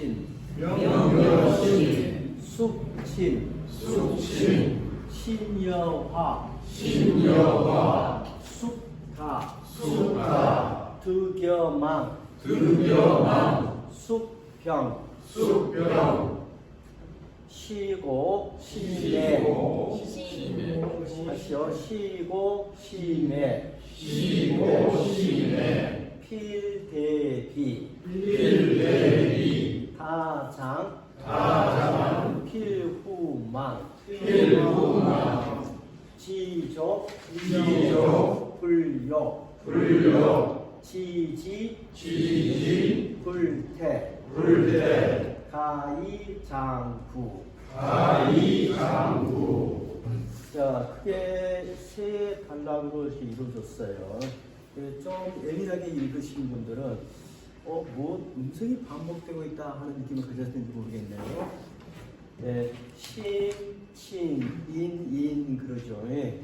명여신 명여신 숙친 숙친 신여화 숙타 득여망 숙병 시고 시매 다시요 시고 시매 필대비 다장 필후망 지족 불욕 지지 불태 가이장구. 자, 크게 세 단락으로 이렇게 이루어졌어요. 좀 예민하게 읽으신 분들은 뭐 음성이 반복되고 있다 하는 느낌을 가졌는지 모르겠네요. 네, 신, 친, 인 그러죠. 그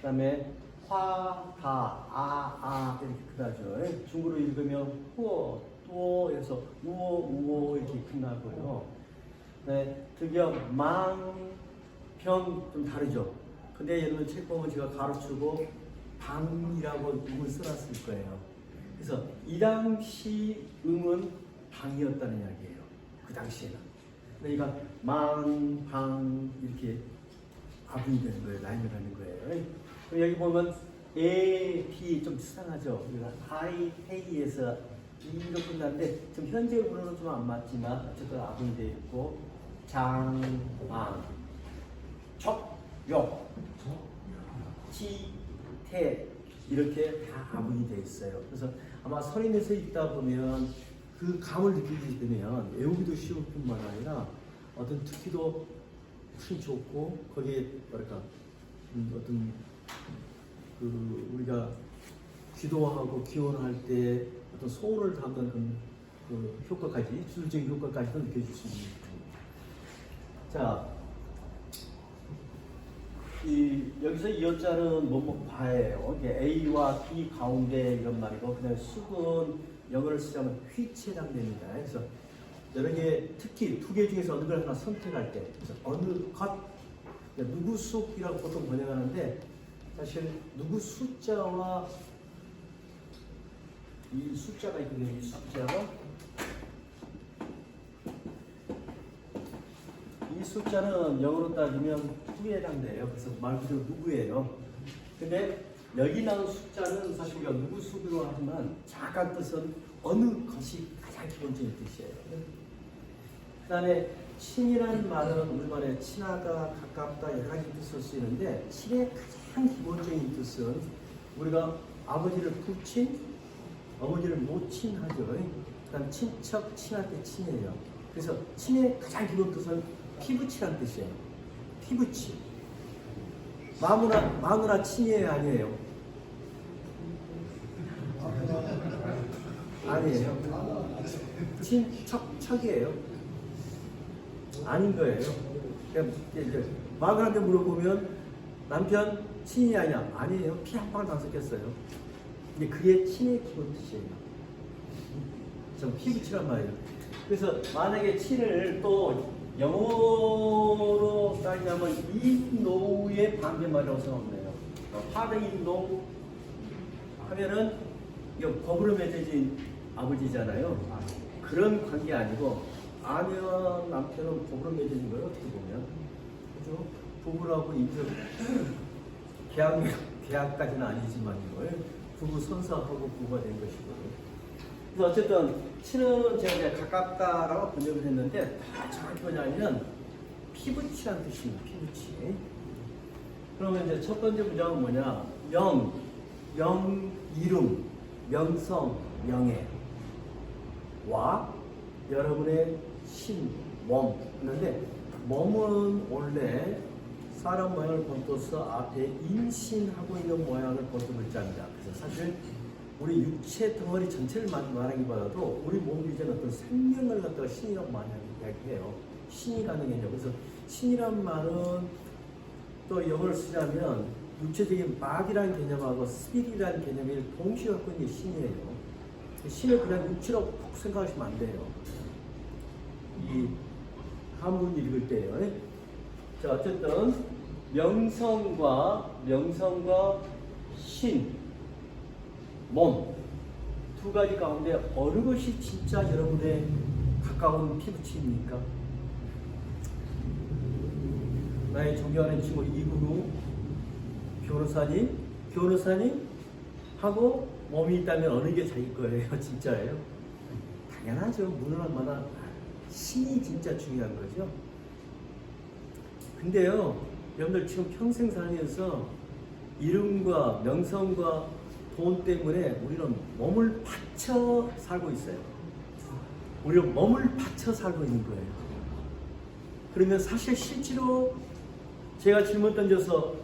다음에 화, 가, 이렇게 끝나죠. 중국어로 읽으면 후어, 또에서 우어 이렇게 끝나고요. 네, 득여, 망, 병 좀 다르죠. 근데 여러분 책 보면 제가 가로치고 방이라고 음을 써놨을 거예요. 그래서 이 당시 음은 방이었다는 이야기예요. 그 당시에는. 그러니까 망, 방 이렇게 아분이 되는 거예요. 라인이 되는 거예요. 그럼 여기 보면 A, B 좀 수상하죠. 우리가 I, 헤이에서 E로 끝났는데 지금 현재으로는 좀 안 맞지만 어쨌든 아분이 되어 있고 장, 망, 척, 역, 지, 태 이렇게 다 아분이 되어 있어요. 그래서 아마 서린에서 읽다 보면 그 감을 느끼게 되면 외우기도 쉬울 뿐만 아니라 어떤 듣기도 훨씬 좋고 거기에 뭐랄까 어떤 그 우리가 기도하고 기원할 때 어떤 소원을 담는 그 효과까지 주술적인 효과까지도 느껴질 수 있는 겁니다. 자, 여기서 이 여자는 뭐뭐 과예요. 이게 A와 B 가운데 이런 말이고, 그다음에 숙은 영어를 쓰자면 휘체당됩니다. 그래서 여러 개, 특히 두 개 중에서 어느 걸 하나 선택할 때, 그래서 어느 것, 누구 숙이라고 보통 번역하는데, 사실 누구 숫자와 이 숫자가 있거든요. 이 숫자는 영어로 따지면 후에 해당돼요. 그래서 말 그대로 누구예요. 근데 여기 나온 숫자는 사실 우리가 누구 수로 하지만 정확한 뜻은 어느 것이 가장 기본적인 뜻이에요. 그 다음에 친이라는 말은 우리말에 친하다, 가깝다 여러 가지 뜻을 쓰이는데 친의 가장 기본적인 뜻은 우리가 아버지를 부친, 어머니를 모친 하죠. 그 다음 친척, 친할 때 친이에요. 그래서 친의 가장 기본 뜻은 피부치란 뜻이에요. 피부치. 마누라 친이에요, 아니에요? 아니에요. 척이에요. 아닌 거예요. 마누라한테 물어보면 남편 친이 아니야? 아니에요. 피 한 방울 안 섞였어요. 근데 그게 친의 기본 뜻이에요. 전 피부치란 말이에요. 그래서 만약에 친을 또 영어로 따지자면 인노의 반대말이라고 생각해요. father 인노 하면은 이거 법으로 맺어진 아버지잖아요. 그런 관계 아니고 아내와 남편은 법으로 맺어진 거예요. 어떻게 보면 그죠? 부부라고 인정 계약까지는 아니지만요. 부부 선서하고 부부가 된 것이고요. 그래서 어쨌든 친은 제가 이제 가깝다라고 번역을 했는데 정확히 뭐냐면 피부치란 뜻입니다. 피부치. 그러면 이제 첫 번째 문장은 뭐냐? 영 이름, 명성, 명예 와 여러분의 신, 몸. 그런데 몸은 원래 사람 모양을 본떠서 앞에 임신하고 있는 모양을 본떠 글자입니다. 그래서 사실 우리 육체 덩어리 전체를 말하기보다도 우리 몸이 이제는 어떤 생명을 갖다가 신이라고 많이 이야기해요. 신이라는 개념. 그래서 신이란 말은 또 영어를 쓰자면 육체적인 body라는 개념하고 spirit이라는 개념을 동시에 갖고 있는 게 신이에요. 신을 그냥 육체로 꼭 생각하시면 안 돼요. 이 한문 읽을 때요. 자, 어쨌든 명성과 신, 몸 두 가지 가운데 어느 것이 진짜 여러분의 가까운 피부치입니까? 나의 존경하는 친구 이근우 변호사님 하고 몸이 있다면 어느 게 자기 거예요? 진짜예요? 당연하죠. 문화마다 신이 진짜 중요한 거죠. 근데요, 여러분들 지금 평생 살면서 이름과 명성과 돈 때문에 우리는 몸을 바쳐 살고 있어요. 우리는 몸을 바쳐 살고 있는 거예요. 그러면 사실 실제로 제가 질문 던져서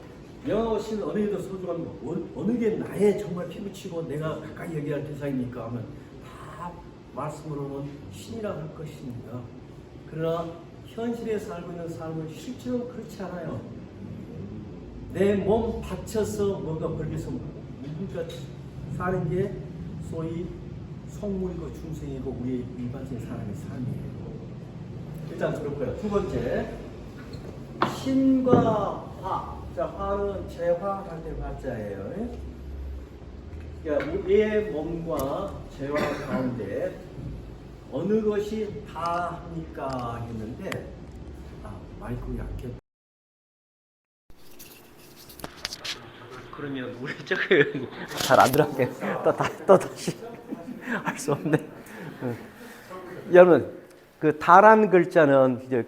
명하고 신 어느 게 더 소중합니까? 어느 게 나의 정말 피부치고 내가 가까이 여기할 대상입니까? 하면 다 말씀으로는 신이라 할 것입니다. 그러나 현실에 살고 있는 삶은 실제로 그렇지 않아요. 내 몸 바쳐서 뭔가 벌기서 누군가 사는 게 소위 성물이고 중생이고 우리 일반적인 사람의 삶이에요. 일단 그렇고요. 두 번째, 신과 화. 자, 화는 재화할 때 화자예요. 그러니까 우리의 몸과 재화 가운데 어느 것이 다합니까 했는데, 마이크 약해. 그러면 우리 저거 잘 안 들어가게 또 다시 할 수 없네. 여러분, 그 다란 글자는 이제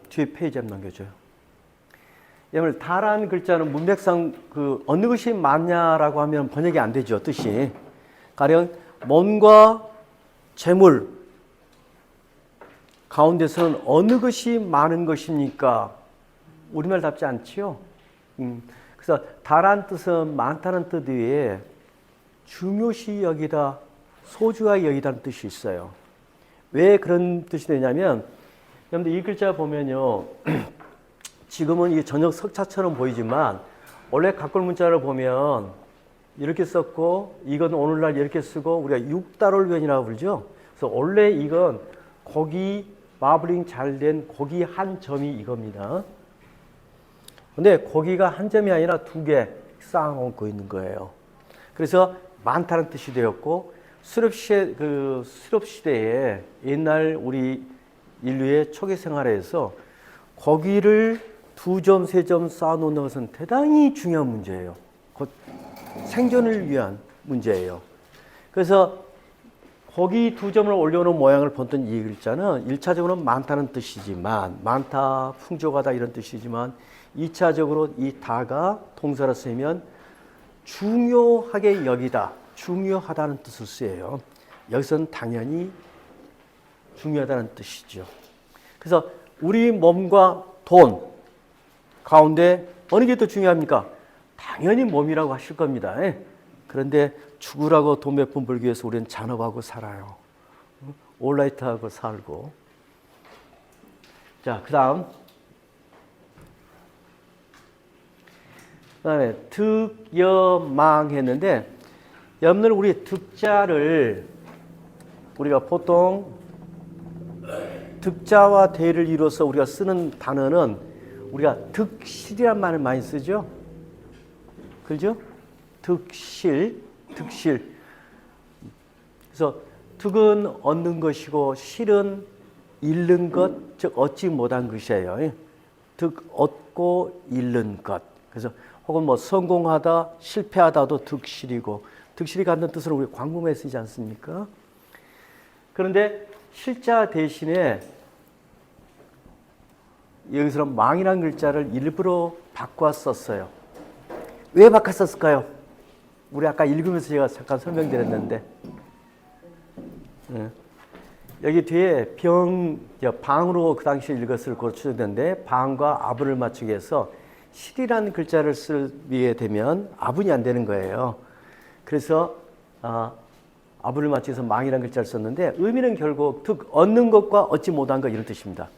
뒤에 페이지 한번 넘겨줘요. 여러분, 다란 글자는 문맥상 그 어느 것이 많냐라고 하면 번역이 안 되죠, 뜻이. 가령 몸과 재물 가운데서는 어느 것이 많은 것입니까? 우리말답지 않지요. 그래서 다란 뜻은 많다는 뜻 외에 중요시 여기다, 소중하게 여기다는 뜻이 있어요. 왜 그런 뜻이 되냐면, 여러분들 이 글자 보면요, 지금은 이게 전역 석자처럼 보이지만 원래 각골 문자를 보면 이렇게 썼고, 이건 오늘날 이렇게 쓰고 우리가 육달월변이라고 부르죠. 그래서 원래 이건 거기 마블링 잘 된 거기 한 점이 이겁니다. 근데 거기가 한 점이 아니라 두 개 쌓아놓고 있는 거예요. 그래서 많다는 뜻이 되었고, 수렵 시대에 옛날 우리 인류의 초기 생활에서 거기를 두 점, 세 점 쌓아놓는 것은 대단히 중요한 문제예요. 곧 생존을 위한 문제예요. 그래서 거기 두 점을 올려놓은 모양을 본던 이 글자는 1차적으로는 많다는 뜻이지만, 많다, 풍족하다 이런 뜻이지만, 2차적으로 이 다가 동사로 쓰이면 중요하게 여기다, 중요하다는 뜻을 쓰여요. 여기서는 당연히 중요하다는 뜻이죠. 그래서 우리 몸과 돈 가운데 어느 게 더 중요합니까? 당연히 몸이라고 하실 겁니다. 그런데 죽으라고 돈 몇 푼 벌기 위해서 우리는 잔업하고 살아요. 올라이트하고 살고. 자, 그 다음에 득여망 했는데, 여러분들 우리 득자를 우리가 보통 득자와 대를 이뤄서 우리가 쓰는 단어는 우리가 득실이란 말을 많이 쓰죠. 그렇죠? 득실. 그래서 득은 얻는 것이고 실은 잃는 것, 즉 얻지 못한 것이에요. 득 얻고 잃는 것. 그래서 혹은 뭐 성공하다, 실패하다도 득실이고, 득실이 갖는 뜻으로 우리 광범위에 쓰지 않습니까? 그런데 실자 대신에 여기서는 망이라는 글자를 일부러 바꿔 썼어요. 왜 바꿔 썼을까요? 우리 아까 읽으면서 제가 잠깐 설명드렸는데, 여기 뒤에 방으로 그 당시에 읽었을 것으로 추정되는데, 방과 아분을 맞추기 위해서 실이라는 글자를 쓰게 되면 아분이 안 되는 거예요. 그래서 아분을 맞춰서 망이라는 글자를 썼는데, 의미는 결국 득 얻는 것과 얻지 못한 것 이런 뜻입니다.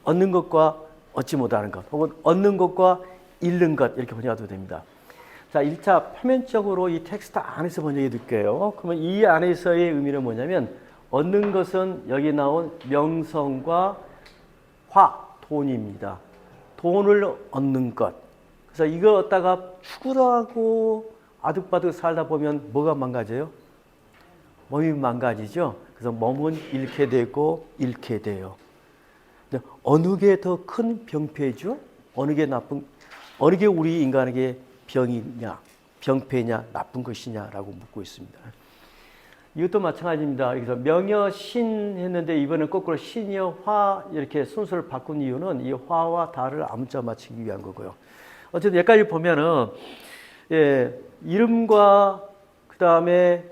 얻는 것과 얻지 못하는 것, 혹은 얻는 것과 잃는 것 이렇게 번역해도 됩니다. 자, 1차 표면적으로 이 텍스트 안에서 번역해 드릴게요. 그러면 이 안에서의 의미는 뭐냐면 얻는 것은 여기 나온 명성과 화, 돈입니다. 돈을 얻는 것. 그래서 이걸 얻다가 죽으라고 아득바득 살다 보면 뭐가 망가져요? 몸이 망가지죠. 그래서 몸은 잃게 되고 잃게 돼요. 근데 어느 게 더 큰 병폐죠? 어느 게 우리 인간에게 병이냐, 병폐냐, 나쁜 것이냐라고 묻고 있습니다. 이것도 마찬가지입니다. 그래서 명여신 했는데 이번엔 거꾸로 신여 화 이렇게 순서를 바꾼 이유는 이 화와 다를 아무자 맞추기 위한 거고요. 어쨌든 여기까지 보면은 이름과 그 다음에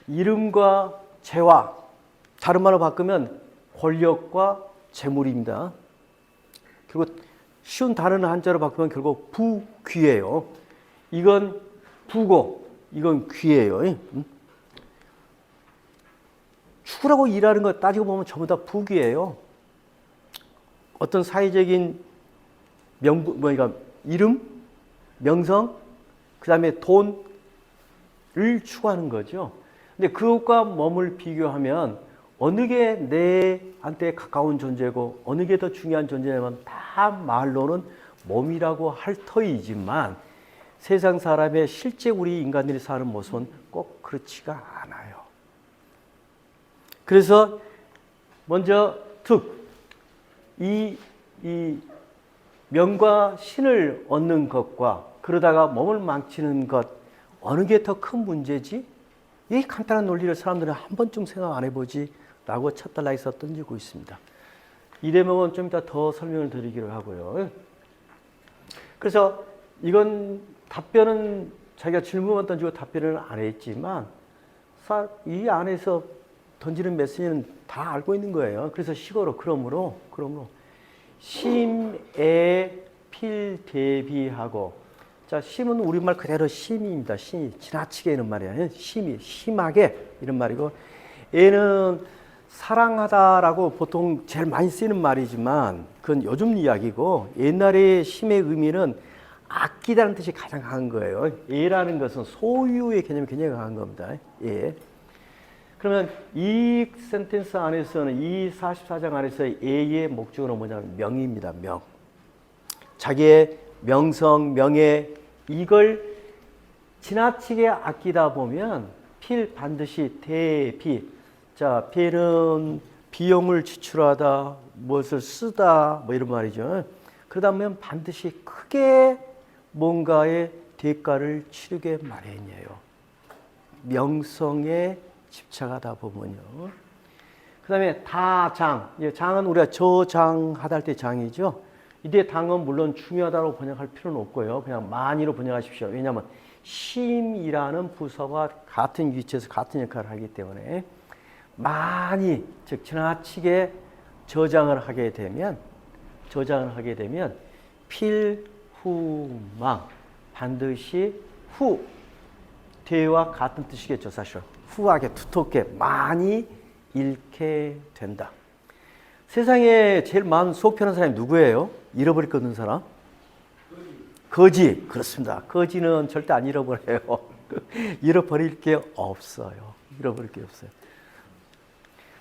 이름과 재화, 다른 말로 바꾸면 권력과 재물입니다. 그리고 쉬운 다른 한자로 바꾸면 결국 부귀예요. 이건 부고, 이건 귀예요. 죽으라고 일하는 거 따지고 보면 전부 다 부귀예요. 어떤 사회적인 그러니까 이름, 명성, 그 다음에 돈을 추구하는 거죠. 근데 그것과 몸을 비교하면 어느 게 내한테 가까운 존재고 어느 게 더 중요한 존재냐면 다 말로는 몸이라고 할 터이지만 세상 사람의 실제 우리 인간들이 사는 모습은 꼭 그렇지가 않아요. 그래서 먼저 이 명과 신을 얻는 것과 그러다가 몸을 망치는 것 어느 게 더 큰 문제지? 이 간단한 논리를 사람들은 한 번쯤 생각 안 해보지 라고 첫 단락에서 던지고 있습니다. 이 대목은 좀 이따 더 설명을 드리기로 하고요. 그래서 이건 답변은 자기가 질문만 던지고 답변을 안 했지만 이 안에서 던지는 메시지는 다 알고 있는 거예요. 그래서 식어로 그러므로 심에 필대비하고 자 심은 우리말 그대로 심입니다. 심이 지나치게 이런 말이에요. 심이 심하게 이런 말이고 얘는 사랑하다라고 보통 제일 많이 쓰이는 말이지만 그건 요즘 이야기고 옛날에 심의 의미는 아끼다는 뜻이 가장 강한 거예요. 애라는 것은 소유의 개념이 굉장히 강한 겁니다. 예. 그러면 이 센텐스 안에서는 이 44장 안에서 애의 목적은 뭐냐면 명입니다. 명. 자기의 명성, 명예 이걸 지나치게 아끼다 보면 필 반드시 대비. 자, 필은 비용을 지출하다, 무엇을 쓰다 뭐 이런 말이죠. 그러다 보면 반드시 크게 뭔가의 대가를 치르게 마련이에요. 명성에 집착하다 보면요. 그 다음에 다장. 장은 우리가 저장하다 할 때 장이죠. 이때 당은 물론 중요하다고 번역할 필요는 없고요. 그냥 많이로 번역하십시오. 왜냐하면 심이라는 부서가 같은 위치에서 같은 역할을 하기 때문에 많이, 즉 지나치게 저장을 하게 되면 필후망 반드시 후 대와 같은 뜻이겠죠. 사실 후하게 두텁게 많이 잃게 된다. 세상에 제일 많은 속 편한 사람이 누구예요? 잃어버릴 거 없는 사람? 거지. 그렇습니다. 거지는 절대 안 잃어버려요. 잃어버릴 게 없어요.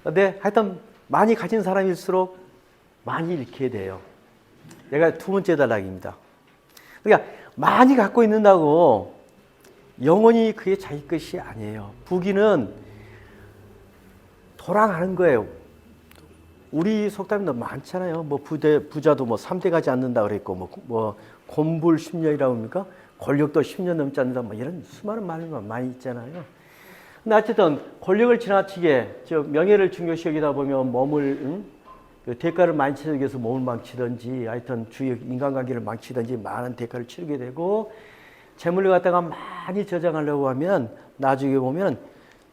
근데 하여튼 많이 가진 사람일수록 많이 잃게 돼요. 내가 두 번째 단락입니다. 그러니까 많이 갖고 있는다고 영원히 그게 자기 것이 아니에요. 부귀는 돌아가는 거예요. 우리 속담도 많잖아요. 뭐 부자도 뭐 3대 가지 않는다 그랬고 뭐 곤불 10년이라고 합니까? 권력도 10년 넘지 않는다 뭐 이런 수많은 말만 많이 있잖아요. 근데 어쨌든 권력을 지나치게 명예를 중요시 여기다 보면 몸을 대가를 많이 치르기 위해서 몸을 망치든지 하여튼 주위 인간관계를 망치든지 많은 대가를 치르게 되고 재물을 갖다가 많이 저장하려고 하면 나중에 보면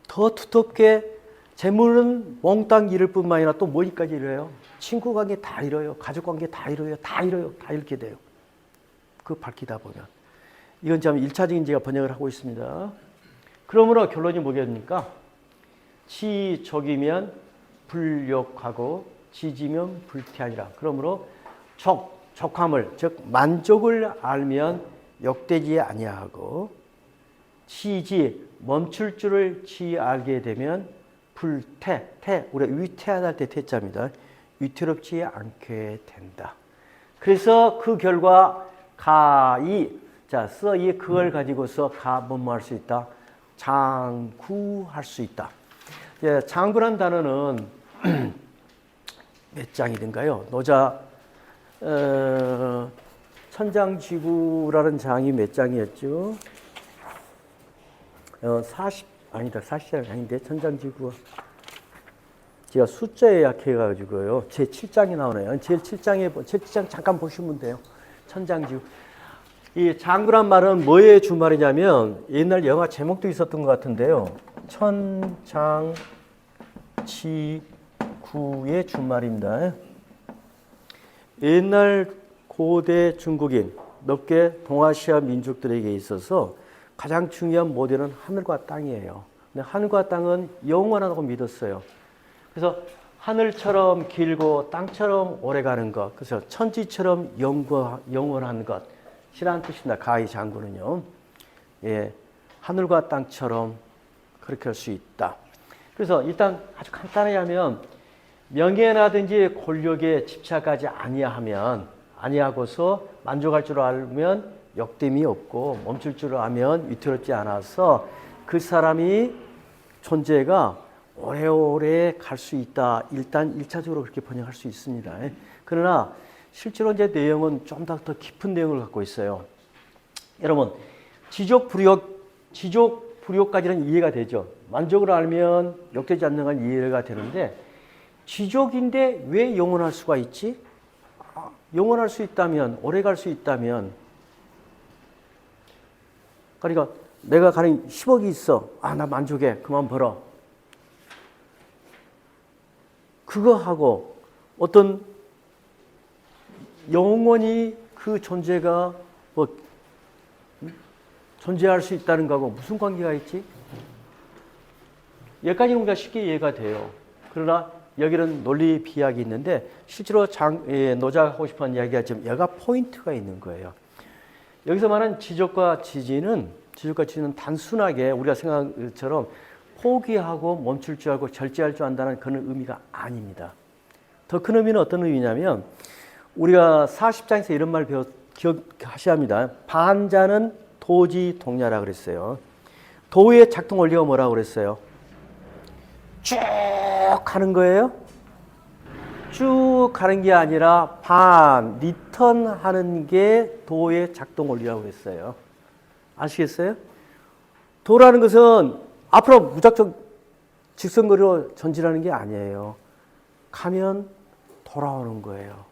더 두텁게 재물은 몽땅 잃을 뿐만 아니라 또 뭐까지 잃어요? 친구 관계 다 잃어요. 가족 관계 다 잃어요. 다 잃게 돼요. 그거 밝히다 보면. 이건 참 1차적인 제가 번역을 하고 있습니다. 그러므로 결론이 뭐겠습니까? 지족이면 불욕하고 지지면 불태하니라. 그러므로 족함을 즉 만족을 알면 욕되지 아니하고 지지 멈출 줄을 알게 되면 불태, 우리가 위태하다 할 때 태자입니다. 위태롭지 않게 된다. 그래서 그 결과 가이, 자, 써이 그걸 가지고서 뭐뭐 할 수 있다? 장구할 수 있다. 예, 장구란 단어는 몇 장이든가요? 노자 천장지구라는 장이 몇 장이었죠? 40장 아닌데 천장지구. 제가 숫자에 약해가지고요. 제 7장이 나오네요. 제 7장 잠깐 보시면 돼요. 천장지구. 이 장구란 말은 뭐의 주말이냐면 옛날 영화 제목도 있었던 것 같은데요. 천장지구의 주말입니다. 옛날 고대 중국인, 넓게 동아시아 민족들에게 있어서 가장 중요한 모델은 하늘과 땅이에요. 근데 하늘과 땅은 영원하다고 믿었어요. 그래서 하늘처럼 길고 땅처럼 오래가는 것, 그래서 천지처럼 영원한 것이라는 뜻입니다. 가히 장구는요. 예, 하늘과 땅처럼 그렇게 할 수 있다. 그래서 일단 아주 간단히 하면 명예나든지 권력에 집착하지 아니하고서 만족할 줄 알면 역됨이 없고 멈출 줄 알면 위태롭지 않아서 그 사람이 존재가 오래오래 갈 수 있다. 일단 1차적으로 그렇게 번역할 수 있습니다. 그러나 실제로 이제 내용은 좀 더 깊은 내용을 갖고 있어요. 여러분, 지족 불효까지는 이해가 되죠. 만족을 알면 역되지 않는 건 이해가 되는데 지족인데 왜 영원할 수가 있지? 영원할 수 있다면, 오래 갈 수 있다면, 그러니까 내가 가령 10억이 있어. 나 만족해. 그만 벌어. 그거 하고 어떤 영원히 그 존재가 존재할 수 있다는 거하고 무슨 관계가 있지? 여기까지는 우리가 쉽게 이해가 돼요. 그러나 여기는 논리 비약이 있는데 실제로 노자가 하고 싶은 이야기가 지금 여가 포인트가 있는 거예요. 여기서 말하는 지족과 지지는 단순하게 우리가 생각한 것처럼 포기하고 멈출 줄 알고 절제할 줄 안다는 그런 의미가 아닙니다. 더 큰 의미는 어떤 의미냐면 우리가 40장에서 이런 말 기억하셔야 합니다. 반자는 도지 동냐라 그랬어요. 도의 작동 원리가 뭐라고 그랬어요? 쭉 가는 거예요. 쭉 가는 게 아니라 리턴 하는 게 도의 작동 원리라고 그랬어요. 아시겠어요? 도라는 것은 앞으로 무작정 직선거리로 전진하는 게 아니에요. 가면 돌아오는 거예요.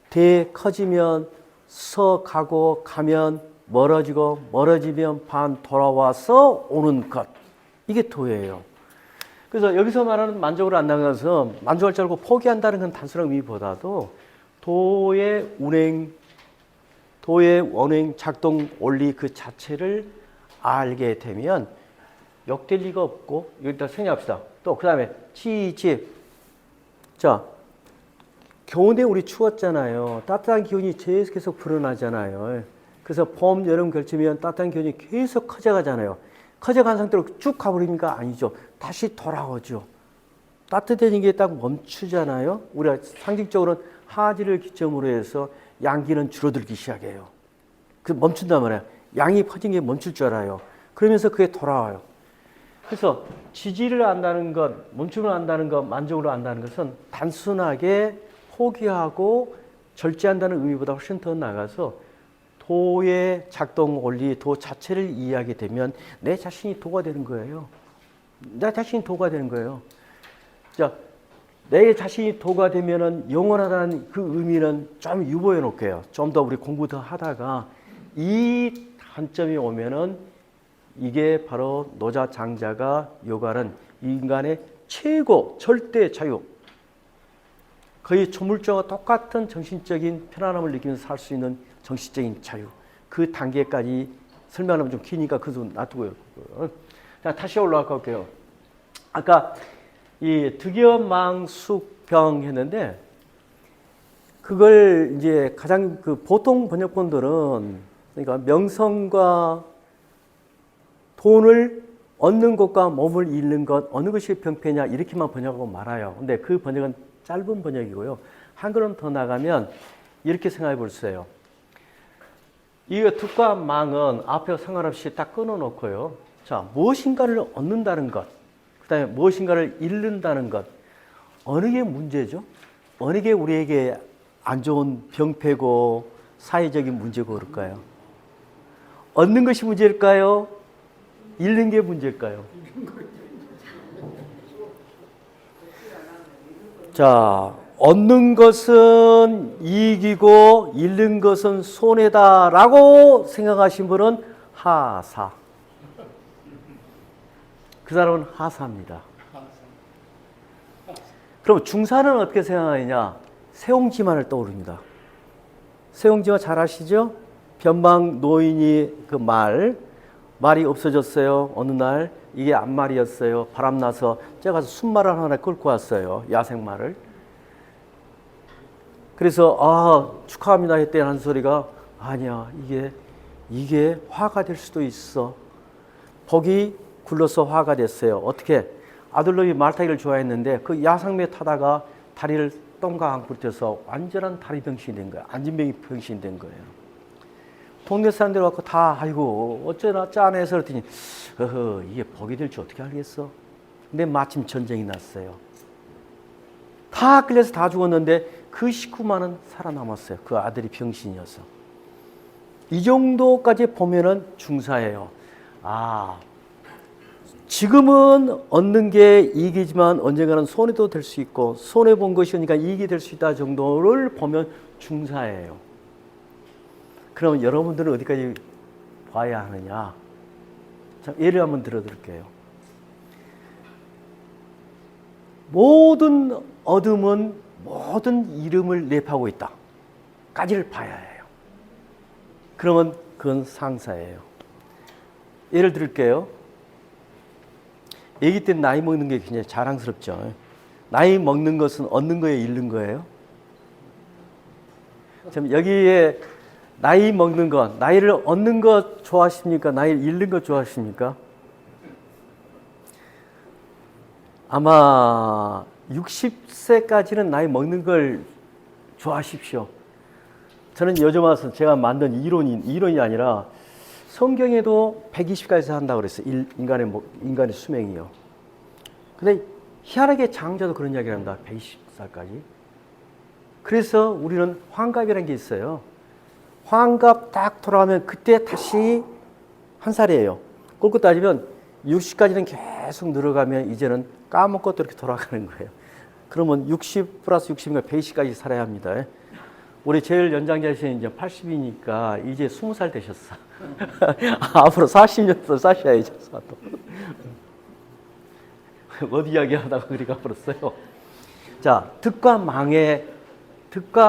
대 커지면 서 가고 가면 멀어지면 돌아와서 오는 것. 이게 도예요. 그래서 여기서 말하는 만족을 안 나가서 만족할 줄 알고 포기한다는 건 단순한 의미보다도 도의 원행 작동 원리 그 자체를 알게 되면 역될 리가 없고 여기다 생략합시다. 또 그 다음에 자, 겨울에 우리 추웠잖아요. 따뜻한 기온이 계속 불어나잖아요. 그래서 봄, 여름 걸치면 따뜻한 기온이 계속 커져가잖아요. 커져간 상태로 쭉 가버리니까 아니죠. 다시 돌아오죠. 따뜻해진 게 딱 멈추잖아요. 우리가 상징적으로는 하지를 기점으로 해서 양기는 줄어들기 시작해요. 그 멈춘단 말이에요. 양이 퍼진 게 멈출 줄 알아요. 그러면서 그게 돌아와요. 그래서 지지를 안다는 것, 멈춤을 안다는 것, 만족을 안다는 것은 단순하게 포기하고 절제한다는 의미보다 훨씬 더 나가서 도의 작동 원리, 도 자체를 이해하게 되면 내 자신이 도가 되는 거예요. 내 자신이 도가 되는 거예요. 자, 내 자신이 도가 되면은 영원하다는 그 의미는 좀 유보해 놓을게요. 좀 더 우리 공부 더 하다가 이 관점이 오면은 이게 바로 노자 장자가 요구하는 인간의 최고 절대 자유. 거의 초물자와 똑같은 정신적인 편안함을 느끼면서 살 수 있는 정신적인 자유. 그 단계까지 설명하면 좀 기니까 그저 놔두고요. 자, 다시 올라가 볼게요. 아까 이 득여망숙병 했는데 그걸 이제 가장 그 보통 번역본들은 그러니까 명성과 돈을 얻는 것과 몸을 잃는 것 어느 것이 병폐냐 이렇게만 번역하고 말아요. 근데 그 번역은 짧은 번역이고요. 한 걸음 더 나가면 이렇게 생각해 보세요. 이 득과 망은 앞에 상관없이 딱 끊어놓고요. 자, 무엇인가를 얻는다는 것, 그 다음에 무엇인가를 잃는다는 것, 어느 게 문제죠? 어느 게 우리에게 안 좋은 병폐고 사회적인 문제고 그럴까요? 얻는 것이 문제일까요? 잃는 게 문제일까요? 자, 얻는 것은 이익이고 잃는 것은 손해다라고 생각하신 분은 하사. 그 사람은 하사입니다. 그럼 중사는 어떻게 생각하느냐? 세옹지만을 떠오릅니다. 세옹지만 잘 아시죠? 변방 노인이 그 말이 없어졌어요. 어느 날 이게 앞말이었어요. 바람나서 제가 가서 순말을 하나 끌고 왔어요. 야생말을. 그래서 축하합니다 했더니 한 소리가 아니야 이게 화가 될 수도 있어. 복이 굴러서 화가 됐어요. 어떻게? 아들놈이 말타기를 좋아했는데 그 야상매 타다가 다리를 똥강 굴려서 완전한 다리 병신이 된 거야. 안진병이 병신이 된 거예요. 동네 사람들 갖고 다 아이고 어쩌나 짠해서 그랬더니 이게 복이 될지 어떻게 알겠어? 근데 마침 전쟁이 났어요. 다 끌려서 다 죽었는데 그 식구만은 살아남았어요. 그 아들이 병신이어서. 이 정도까지 보면은 중사예요. 지금은 얻는 게 이익이지만 언젠가는 손해도 될 수 있고 손해본 것이니까 이익이 될 수 있다 정도를 보면 중사예요. 그럼 여러분들은 어디까지 봐야 하느냐? 자, 예를 한번 들어드릴게요. 모든 어둠은 모든 이름을 내포하고 있다. 까지를 봐야 해요. 그러면 그건 상사예요. 예를 들을게요. 아기 때 나이 먹는 게 굉장히 자랑스럽죠. 나이 먹는 것은 얻는 거예요, 잃는 거예요? 참 여기에 나이 먹는 것, 나이를 얻는 것 좋아하십니까? 나이를 잃는 것 좋아하십니까? 아마 60세까지는 나이 먹는 걸 좋아하십시오. 저는 요즘 와서 제가 만든 이론이 아니라 성경에도 120까지 한다고 그랬어요. 인간의 수명이요. 근데 희한하게 장자도 그런 이야기를 한다. 120살까지. 그래서 우리는 환갑이라는 게 있어요. 환갑 딱 돌아가면 그때 다시 한 살이에요. 그렇게 따지면 60까지는 계속 늘어가면 이제는 까먹고 이렇게 돌아가는 거예요. 그러면 60 플러스 60이니까 120까지 살아야 합니다. 우리 제일 연장자신 이제 80이니까 이제 20살 되셨어. 앞으로 40년 더 사셔야죠. 어디 이야기 하다가 그리 가버렸어요. 자, 득과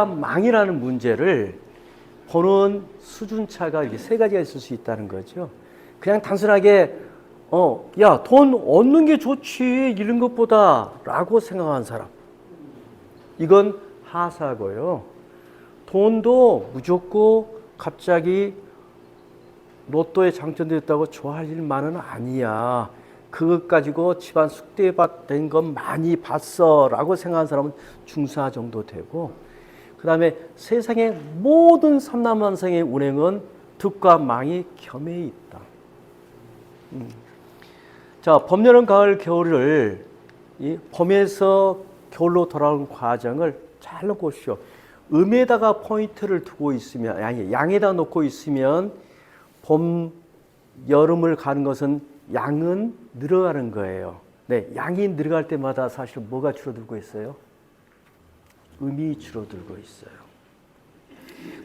망이라는 문제를 보는 수준차가 이렇게 세 가지가 있을 수 있다는 거죠. 그냥 단순하게 야, 돈 얻는 게 좋지 잃는 것보다 라고 생각하는 사람, 이건 하사고요. 돈도 무조건 갑자기 로또에 당첨됐다고 좋아할 일만은 아니야. 그것 가지고 집안 숙대받은 건 많이 봤어 라고 생각하는 사람은 중사 정도 되고, 그 다음에 세상의 모든 삼남만상의 운행은 득과 망이 겸해 있다. 자, 봄, 여름, 가을, 겨울을 이 봄에서 겨울로 돌아오는 과정을 잘 놓고 오십시오. 음에다가 포인트를 두고 있으면, 양에다 놓고 있으면 봄, 여름을 가는 것은 양은 늘어가는 거예요. 네, 양이 늘어갈 때마다 사실 뭐가 줄어들고 있어요? 음이 줄어들고 있어요.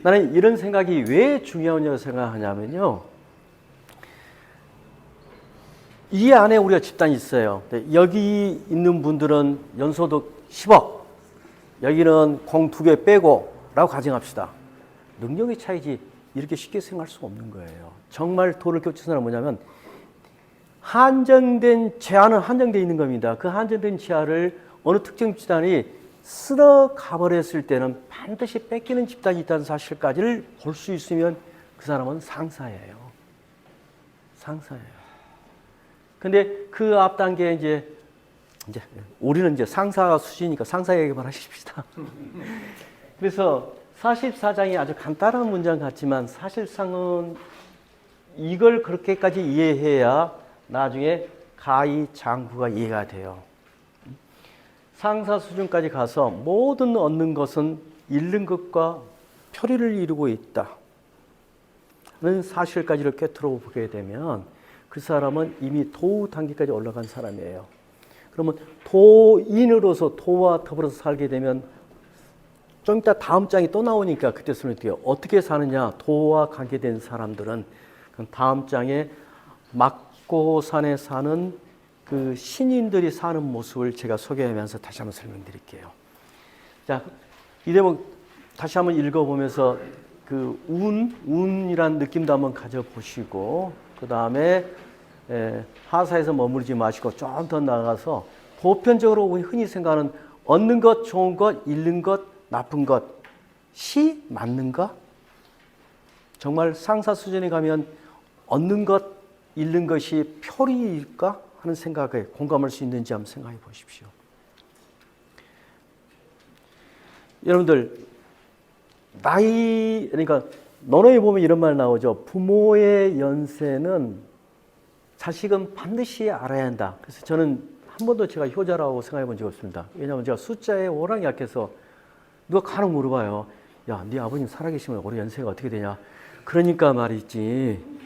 나는 이런 생각이 왜 중요하냐고 생각하냐면요. 이 안에 우리가 집단이 있어요. 여기 있는 분들은 연소득 10억, 여기는 공 2개 빼고 라고 가정합시다. 능력의 차이지 이렇게 쉽게 생각할 수 없는 거예요. 정말 돈을 겹친 사람은 뭐냐면 한정된 제한은 한정되어 있는 겁니다. 그 한정된 제한을 어느 특정 집단이 쓸어 가버렸을 때는 반드시 뺏기는 집단이 있다는 사실까지를 볼 수 있으면 그 사람은 상사예요. 상사예요. 근데 그 앞 단계에 이제 우리는 이제 상사 수준이니까 상사 얘기만 하십시다. 그래서 44장이 아주 간단한 문장 같지만 사실상은 이걸 그렇게까지 이해해야 나중에 가히 장구가 이해가 돼요. 상사 수준까지 가서 모든 얻는 것은 잃는 것과 표리를 이루고 있다 는 사실까지를 꿰뚫어 보게 되면 그 사람은 이미 도우 단계까지 올라간 사람이에요. 그러면 도인으로서 도와 더불어서 살게 되면 좀 이따 다음 장이 또 나오니까 그때서는 어떻게 사느냐. 도와 관계된 사람들은 다음 장에 막고산에 사는 그 신인들이 사는 모습을 제가 소개하면서 다시 한번 설명드릴게요. 자, 이 대목 다시 한번 읽어보면서 그 운이란 느낌도 한번 가져보시고 그 다음에 하사에서 머무르지 마시고 좀 더 나가서 보편적으로 우리 흔히 생각하는 얻는 것, 좋은 것, 잃는 것, 나쁜 것이 맞는가? 정말 상사 수준에 가면 얻는 것, 잃는 것이 표리일까? 하는 생각에 공감할 수 있는지 한번 생각해 보십시오. 여러분들 나이 그러니까 논어에 보면 이런 말 나오죠. 부모의 연세는 자식은 반드시 알아야 한다. 그래서 저는 한 번도 제가 효자라고 생각해 본 적이 없습니다. 왜냐하면 제가 숫자에 워낙 약해서 누가 간혹 물어봐요. 야, 네 아버님 살아계시면 올해 연세가 어떻게 되냐? 그러니까 말이지.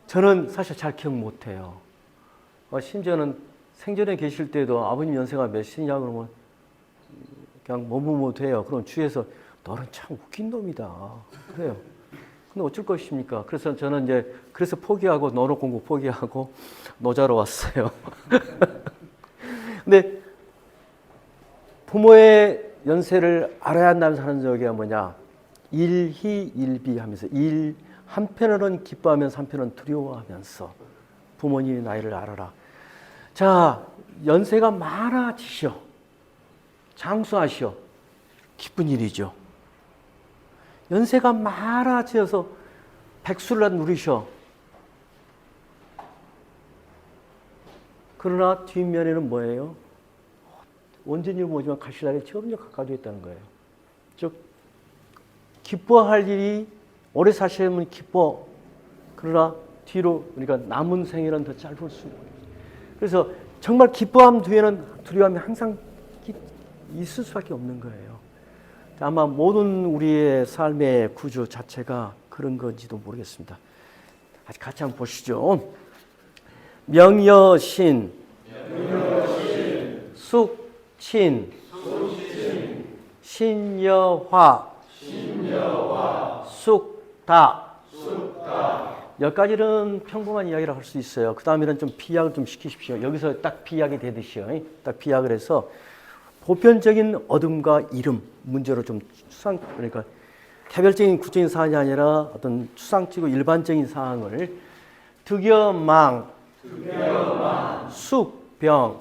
저는 사실 잘 기억 못해요. 심지어는 생전에 계실 때도 아버님 연세가 몇이냐 그러면 그냥 머뭇머뭇해요. 그럼 주위에서 너는 참 웃긴 놈이다. 그래요. 근데 어쩔 것입니까? 그래서 저는 이제 그래서 포기하고 논어 공부 포기하고 노자로 왔어요. 근데 부모의 연세를 알아야 한다는 사는 적이 뭐냐? 일희일비 하면서 한편으로는 기뻐하면서 한편으로는 두려워하면서 부모님의 나이를 알아라. 자, 연세가 많아지셔. 장수하시오. 기쁜 일이죠. 연세가 많아져서 백수를 누리셔. 그러나 뒷면에는 뭐예요? 언제인지 모르지만 가실 날이 점점 가까워져 있다는 거예요. 즉 기뻐할 일이 오래 사시면 기뻐. 그러나 뒤로 그러니까 남은 생애는 더 짧을 수 있고. 그래서 정말 기뻐함 뒤에는 두려움이 항상 있을 수밖에 없는 거예요. 아마 모든 우리의 삶의 구조 자체가 그런 건지도 모르겠습니다. 같이 한번 보시죠. 명여신, 숙친, 신여화, 숙다. 몇 가지는 평범한 이야기를 할 수 있어요. 그 다음에는 좀 비약을 좀 시키십시오. 여기서 딱 비약이 되듯이요. 딱 비약을 해서 보편적인 얻음과 잃음 문제로 좀 그러니까 개별적인 구체적인 사안이 아니라 어떤 추상적이고 일반적인 사항을 득여망, 숙병,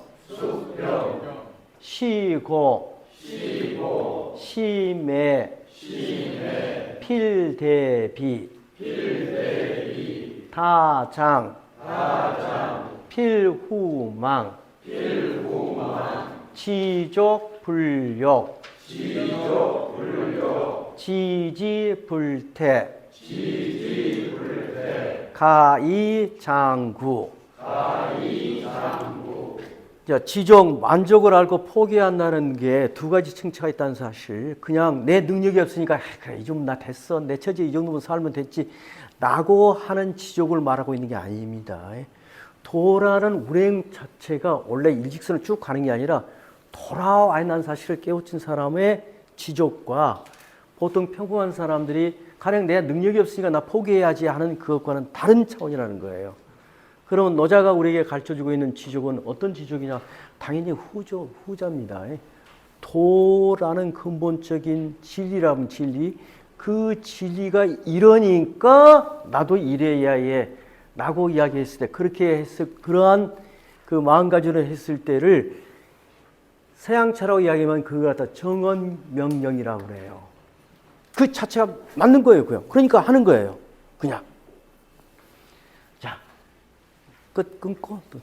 시고, 심해, 필대비, 다장, 필후망, 지족불욕, 지지불태, 가이장구. 지족, 만족을 알고 포기한다는 게 두 가지 층차가 있다는 사실. 그냥 내 능력이 없으니까 그래 이 정도 나 됐어. 내 처지에 이 정도면 살면 됐지. 라고 하는 지족을 말하고 있는 게 아닙니다. 도라는 운행 자체가 원래 일직선을 쭉 가는 게 아니라 돌아와야 한다는 사실을 깨우친 사람의 지족과 보통 평범한 사람들이 가령 내 능력이 없으니까 나 포기해야지 하는 그것과는 다른 차원이라는 거예요. 그러면 노자가 우리에게 가르쳐주고 있는 지족은 어떤 지족이냐? 당연히 후자입니다. 도라는 근본적인 진리라면 진리, 그 진리가 이러니까 나도 이래야 해 라고 이야기했을 때, 그렇게 했을 그러한 그 마음가짐을 했을 때를 서양차라고 이야기하면 그거 갖다 정언명령이라고 그래요. 그 자체가 맞는 거예요. 그냥. 그러니까 하는 거예요. 그냥. 자, 끝 끊고 또